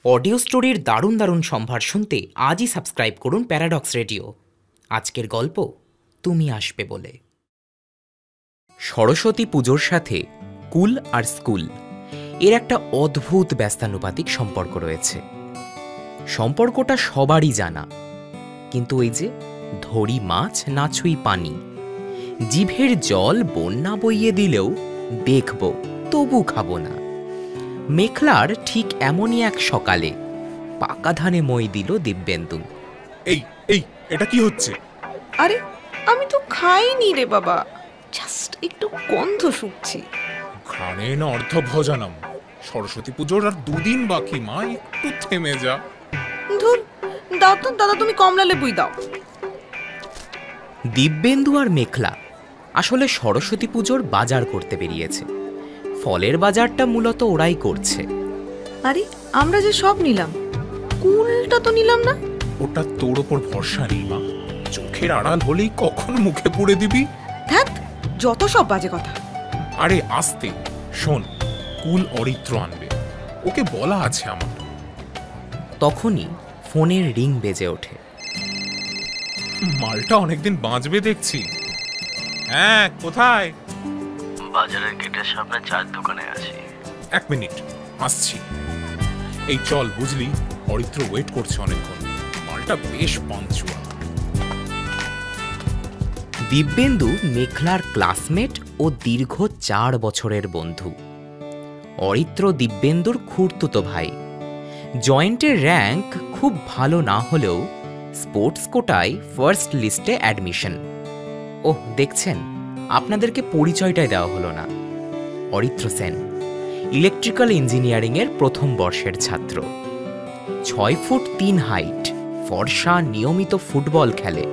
Audio স্টোরির দারুণ দারুণ সম্ভার শুনতে আজই সাবস্ক্রাইব করুন প্যারাডক্স রেডিও। আজকের গল্প তুমি আসবে বলে। সরস্বতী পুজোর সাথে কুল আর স্কুল এর একটা অদ্ভুত ব্যস্তানুপাতিক সম্পর্ক রয়েছে। সম্পর্কটা সবারই জানা, কিন্তু ওই যে ধরি মাছ না ছুঁই পানি, জিভের জল বন্যা বইয়ে দিলেও দেখব তবু খাবো না। মেখলার ঠিক এমনই এক সকালে পাকা ধানে মই দিল দিব্যেন্দু। এই এই এটা কি হচ্ছে? আরে আমি তো খাইনি রে বাবা, জাস্ট একটু গন্ধ শুকছি। ঘ্রাণেন অর্ধভোজনম। সরস্বতী পুজোর আর 2 দিন বাকি মা, একটু থেমে যা। ধুর, দাও তো দাদা, তুমি কমলা লেবুই দাও। দিব্যেন্দু আর মেখলা আসলে সরস্বতী পুজোর বাজার করতে বেরিয়েছে। ফলের বাজারটা মূলত ওরাই করছে। আরে আমরা যে সব নিলাম, কুলটা তো নিলাম না। ওটা তোর ওপর ভরসা নেই মা, চোখের আড়াল হলেই কখন মুখে পুড়ে দিবি। ধ্যাত, যত সব বাজে কথা। আরে আস্তে শোন, কুল অরিত্র আনবে, ওকে বলা আছে আমার। তখনই ফোনের রিং বেজে ওঠে। মালটা অনেকদিন বাঁচবে দেখছি। হ্যাঁ, কোথায়? বাজারের গেটের সামনে চার দোকানে আছি। 1 মিনিট আসছি। এই চল, বুঝলি অরিত্র ওয়েট করছে অনেকক্ষণ। মালটা বেশ পাঞ্চুয়া। দিব্যেন্দু মেখলার ক্লাসমেট ও দীর্ঘ 4 বছরের বন্ধু। অরিত্র দিব্যেন্দুর খুড়তুতো ভাই। জয়েন্টের র্যাঙ্ক খুব ভালো না হলেও স্পোর্টস কোটায় ফার্স্ট লিস্টে অ্যাডমিশন। ওহ, দেখছেন, আপনাদেরকে পরিচয়টাই দেওয়া হলো না। অরিত্র সেন ইলেকট্রিক্যাল ইঞ্জিনিয়ারিংয়ের প্রথম বর্ষের ছাত্র। 6 ফুট 3 হাইট, ফর্সা, নিয়মিত ফুটবল খেলে,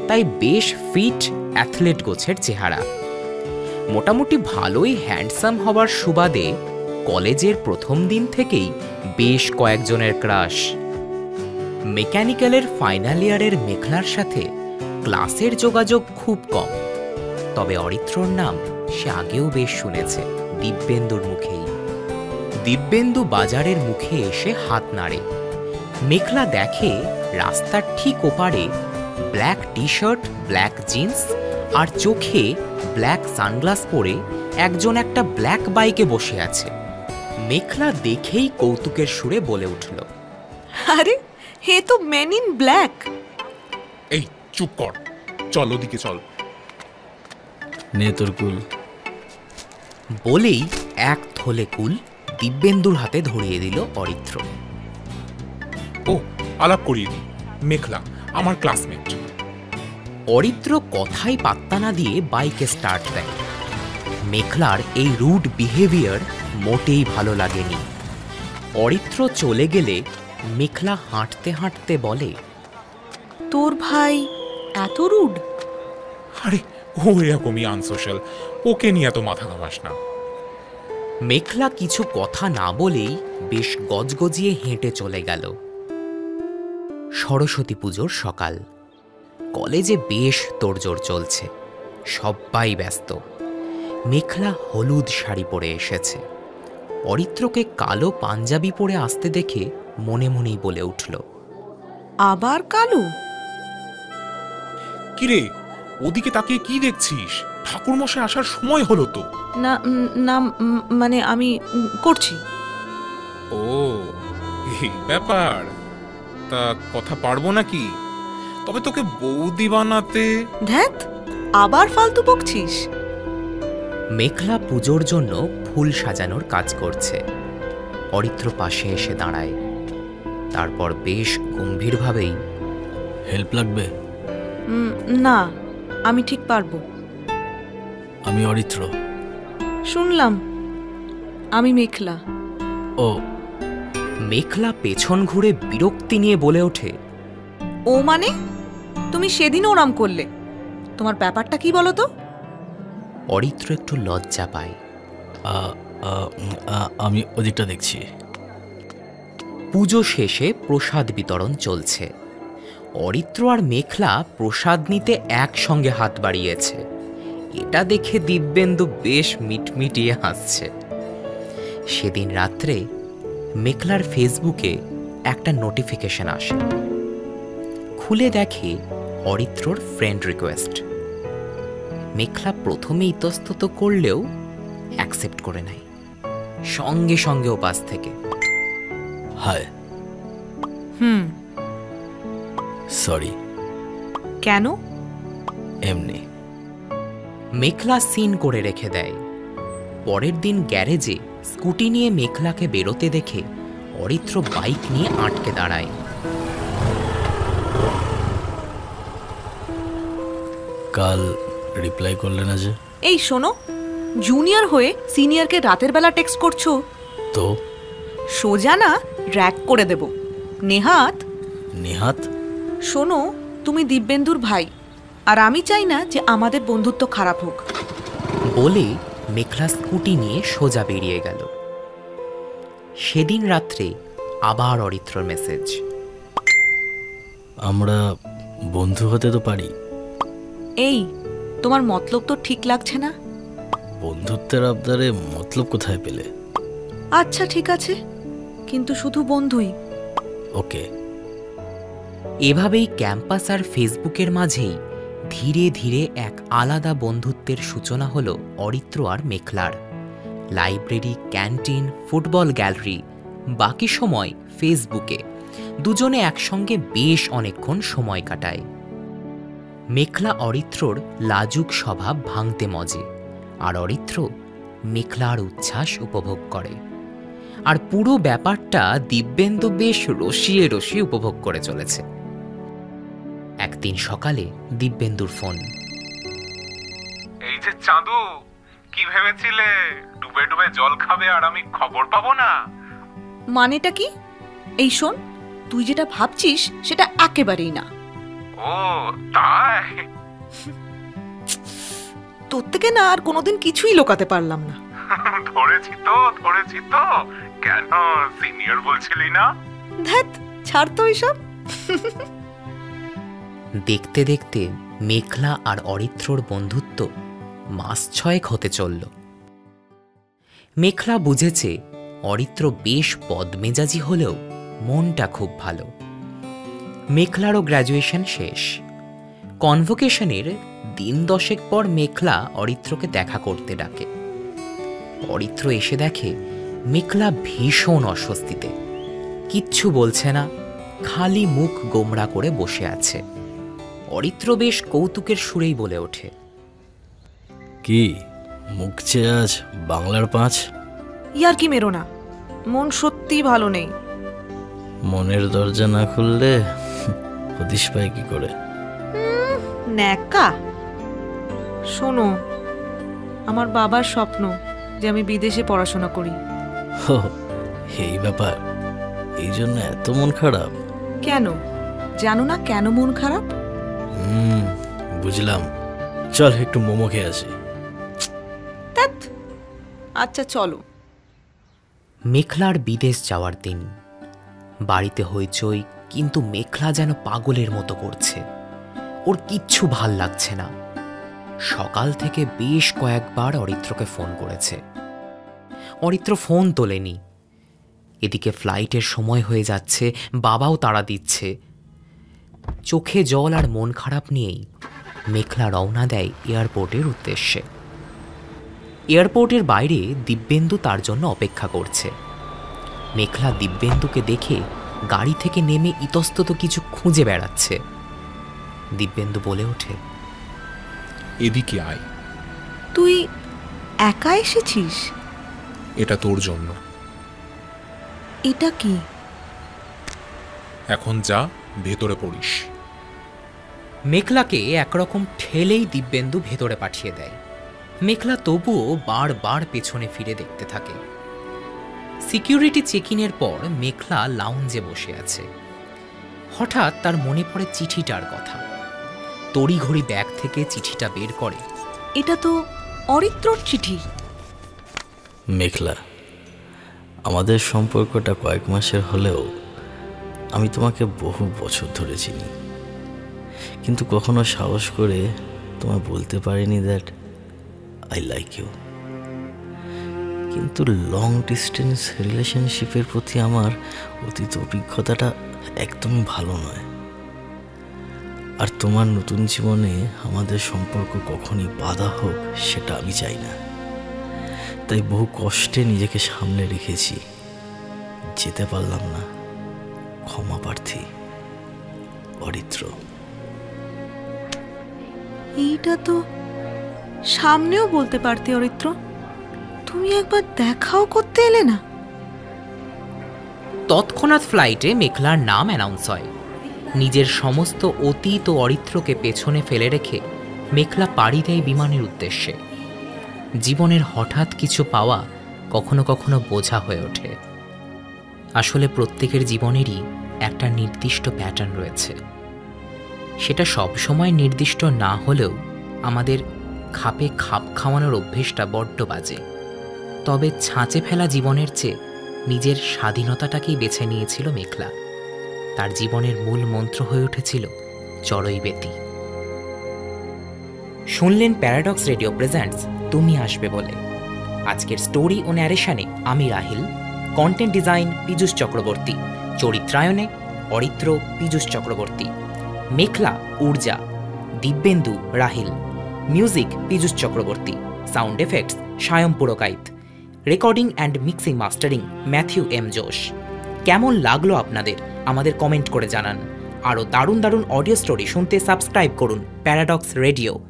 তাই বেশ ফিট অ্যাথলেট গোছের চেহারা। মোটামুটি ভালোই হ্যান্ডসাম হবার সুবাদে কলেজের প্রথম দিন থেকেই বেশ কয়েকজনের ক্রাশ। মেকানিক্যালের ফাইনাল ইয়ারের মেখলার সাথে ক্লাসের যোগাযোগ খুব কম, তবে অরিত্রর নাম সে আগেও বেশ শুনেছে দিব্যেন্দুর মুখেই। দিব্যেন্দু বাজারের মুখে এসে হাত নাড়ে। মেখলা দেখে রাস্তার ঠিক ওপারে black T shirt, black jeans আর চোখে ব্ল্যাক সানগ্লাস পরে একজন একটা ব্ল্যাক বাইকে বসে আছে। মেখলা দেখেই কৌতুকের সুরে বলে উঠল, আরে হে তো মেন ইন ব্ল্যাক। এই চুপ কর, চল ওদিকে চল। নে তোর কুল। বলেই এক থলে কুল দিব্যেন্দুর হাতে ধরিয়ে দিল অরিত্র। ও, আলাপ করিয়ে দি, মেখলা আমার ক্লাসমেট। অরিত্র কথাই পাত্তা না দিয়ে বাইকে স্টার্ট দেয়। মেখলার এই রুড বিহেভিয়ার মোটেই ভালো লাগেনি। অরিত্র চলে গেলে মেখলা হাঁটতে হাঁটতে বলে, তোর ভাই এত রুড? আরে ও এরকমই আনসোশ্যাল, ওকে নিয়ে এত মাথা ঘামাস না। মেখলা কিছু কথা না বলেই বেশ গজগজিয়ে হেঁটে চলে গেল। সরস্বতী পুজোর সকাল। কলেজে বেশ তোড়জোড় চলছে, সবাই ব্যস্ত। মেখলা হলুদ শাড়ি পরে এসেছে। অরিত্রকে কালো পাঞ্জাবি পরে আসতে দেখে মনে মনেই বলে উঠল, আবার কালো? কিরে, ওদিকে তাকিয়ে কি দেখছিস? ঠাকুরমশাই আসার সময় হলো তো। না না, মানে আমি করছি। ও, এই ব্যাপার। তা কথা পারবো নাকি? তবে তোকে বৌদি বানাতে। ধ্যাত, আবার ফালতু বকছিস। মেখলা পুজোর জন্য ফুল সাজানোর কাজ করছে। অরিত্র পাশে এসে দাঁড়ায়। তারপর বেশ গম্ভীরভাবেই, হেল্প লাগবে? না, আমি ঠিক পারবো। আমি অরিত্র। শুনলাম, আমি মেখলা। ও। মেখলা পেছন ঘুরে বিরক্তি নিয়ে বলে ওঠে, ও মানে? তুমি সেদিন ওরাম করলে, তোমার ব্যাপারটা কি বলো তো? অরিত্র একটু লজ্জা পায়। আমি ওদিকটা দেখছি। পুজো শেষে প্রসাদ বিতরণ চলছে। অরিত্র আর মেখলা প্রসাদ নিতে একসঙ্গে হাত বাড়িয়েছে। এটা দেখে দিব্যেন্দু বেশ মিটমিটিয়ে হাসছে। সেদিন রাত্রে মেখলার ফেসবুকে একটা নোটিফিকেশন আসে। খুলে দেখে অরিত্রর ফ্রেন্ড রিকোয়েস্ট। মেঘলা প্রথমে ইতস্তত করলেও অ্যাকসেপ্ট করে নেয়। সঙ্গে সঙ্গে ওপাশ থেকে, হাই। সরি। কেন? এমনি। মেঘলা সিন করে রেখে দেয়। পরের দিন গ্যারেজে স্কুটি নিয়ে মেঘলাকে বেরোতে দেখে অরিত্র বাইক নিয়ে আটকে দাঁড়ায়। কাল রিপ্লাই করলে না যে? এই শোনো, জুনিয়র হয়ে সিনিয়রকে রাতের বেলা টেক্সট করছো তো? সোজা না র্যাক করে দেব। নেহাত। নেহাত? শোনো, তুমি দিব্যেন্দুর ভাই, আর আমি চাই না যে আমাদের বন্ধুত্ব খারাপ হোক। বলে মেঘলা স্কুটি নিয়ে সোজা বেরিয়ে গেল। সেদিন রাত্রে আবার অরিত্রর মেসেজ, আমরা বন্ধু হতে তো পারি। এই, তোমার মতলব তো ঠিক লাগছে না। বন্ধুত্বের আবদারে মতলব কোথায় পেলে? আচ্ছা ঠিক আছে, কিন্তু শুধু বন্ধুই। ওকে। এভাবেই ক্যাম্পাস আর ফেসবুকের মাঝেই ধীরে ধীরে এক আলাদা বন্ধুত্বের সূচনা হলো অরিত্র আর মেঘলার। লাইব্রেরি, ক্যান্টিন, ফুটবল গ্যালারি, বাকি সময় ফেসবুকে দুজনে একসঙ্গে বেশ অনেকক্ষণ সময় কাটায়। মেঘলা অরিত্রর লাজুক স্বভাব ভাঙতে মজে, আর অরিত্র মেঘলার উচ্ছ্বাস উপভোগ করে। আর পুরো ব্যাপারটা দিব্যেন্দু বেশ রসিয়ে রসিয়ে উপভোগ করে চলেছে। একদিন সকালে দিব্যেন্দুর ফোন। এই যে চাঁদু, কি ভেবেছিলে ডুবে ডুবে জল খাবে আর আমি খবর পাবো না? মানেটা কি? এই শোন, তুই যেটা ভাবছিস সেটা একেবারেই না। ও তাই? তোর থেকে না আর কোনোদিন কিছুই লুকাতে পারলাম না। ধরেছি তো। কেন সিনিয়র বলছিলি না? ধ্যাত, ছাড় তো এইসব। দেখতে দেখতে মেঘলা আর অরিত্রর বন্ধুত্ব মাস 6 হতে চলল। মেঘলা বুঝেছে অরিত্র বেশ বদমেজাজি হলেও মনটা খুব ভালো। মেঘলারও গ্র্যাজুয়েশন শেষ। কনভোকেশনের দিন 10 পর মেঘলা অরিত্রকে দেখা করতে ডাকে। অরিত্র এসে দেখে মেঘলা ভীষণ অস্বস্তিতে, কিচ্ছু বলছে না, খালি মুখ গোমড়া করে বসে আছে। অরিত্র বেশ কৌতুকের সুরেই বলে ওঠে, কি মুখ চেয়ে আজ বাংলার 5? ইয়ার কি মেরো না, মন সত্যি ভালো নেই। মনের দরজা না খুললে হদিশ পায় কি করে? ন্যাকা। শোনো, আমার বাবার স্বপ্ন যে আমি বিদেশে পড়াশোনা করি। হো, এই ব্যাপার, এই জন্য এত মন খারাপ? কেন জানো না কেন মন খারাপ? বুঝলাম। চল একটু মোমো খেয়ে আসি। আচ্ছা চলো। মেঘলার বিদেশ যাওয়ার দিন। বাড়িতে হইচই, কিন্তু মেঘলা যেন পাগলের মতো করছে। ওর কিচ্ছু ভাল লাগছে না। সকাল থেকে বেশ কয়েকবার অরিত্রকে ফোন করেছে। অরিত্র ফোন তোলেনি। এদিকে ফ্লাইটের সময় হয়ে যাচ্ছে, বাবাও তাড়া দিচ্ছে। চোখে জল আর মন খারাপ নিয়েই মেঘলা রওনা দেয় এয়ারপোর্টের উদ্দেশ্যে। এয়ারপোর্টের বাইরে দিব্যেন্দু তার জন্য অপেক্ষা করছে। মেঘলা দিব্যেন্দুকে দেখে গাড়ি থেকে নেমে ইতস্তত কিছু খুঁজে বেড়াচ্ছে। দিব্যেন্দু বলে ওঠে, এদিকে আয়। তুই একা এসেছিস? এটা তোর জন্য। এটা কি? এখন যা, ভেতরে পড়িস। মেঘলাকে একরকম ঠেলেই দিব্যেন্দু ভেতরে পাঠিয়ে দেয়। মেঘলা তবুও বারবার পেছনে ফিরে দেখতে থাকে। সিকিউরিটি চেকিংয়ের পর মেঘলা লাউঞ্জে বসে আছে। হঠাৎ তার মনে পড়ে চিঠিটার কথা। তড়িঘড়ি ব্যাগ থেকে চিঠিটা বের করে। এটা তো অরিত্রর চিঠি। মেঘলা, আমাদের সম্পর্কটা কয়েক মাসের হলেও আমি তোমাকে বহু বছর ধরে চিনি, কিন্তু কখনো সাহস করে তোমায় বলতে পারিনি দ্যাট আই লাইক ইউ। কিন্তু লং ডিস্টেন্স রিলেশনশিপের প্রতি আমার অতীত অভিজ্ঞতাটা একদমই ভালো নয়। আর তোমার নতুন জীবনে আমাদের সম্পর্ক কখনই বাধা হোক সেটা আমি চাই না। তাই বহু কষ্টে নিজেকে সামলে রেখেছি। যেতে পারলাম না, ক্ষমা প্রার্থী, অরিত্র। এইটা তো সামনেও বলতে পারতে অরিত্র, তুমি একবার দেখাও করতে এলে না। তৎক্ষণাৎ ফ্লাইটে মেঘলার নাম অ্যানাউন্স হয়। নিজের সমস্ত অতীত ও অরিত্রকে পেছনে ফেলে রেখে মেঘলা পাড়ি দেয় বিমানের উদ্দেশ্যে। জীবনের হঠাৎ কিছু পাওয়া কখনো কখনো বোঝা হয়ে ওঠে। আসলে প্রত্যেকের জীবনেরই একটা নির্দিষ্ট প্যাটার্ন রয়েছে। সেটা সবসময় নির্দিষ্ট না হলেও আমাদের খাপে খাপ খাওয়ানোর অভ্যেসটা বড্ড বাজে। তবে ছাঁচে ফেলা জীবনের চেয়ে নিজের স্বাধীনতাটাকেই বেছে নিয়েছিল মেঘলা। তার জীবনের মূল মন্ত্র হয়ে উঠেছিল চড়ই বেতি। শুনলেন প্যারাডক্স রেডিও প্রেজেন্টস তুমি আসবে বলে। আজকের স্টোরি ও ন্যারেশনে আমি রাহিল, কন্টেন্ট ডিজাইন পীযূষ চক্রবর্তী, চরিত্রায়নে Aritra Piyush Chakraborty, Meghla Urja, Dibyendu Rahil, music Piyush Chakraborty, sound effects Sayam Purkait, recording and mixing mastering Matthew M Josh. কেমন লাগলো আপনাদের আমাদের কমেন্ট করে জানান। আরও দারুণ দারুণ অডিও স্টোরি শুনতে সাবস্ক্রাইব করুন প্যারাডক্স রেডিও।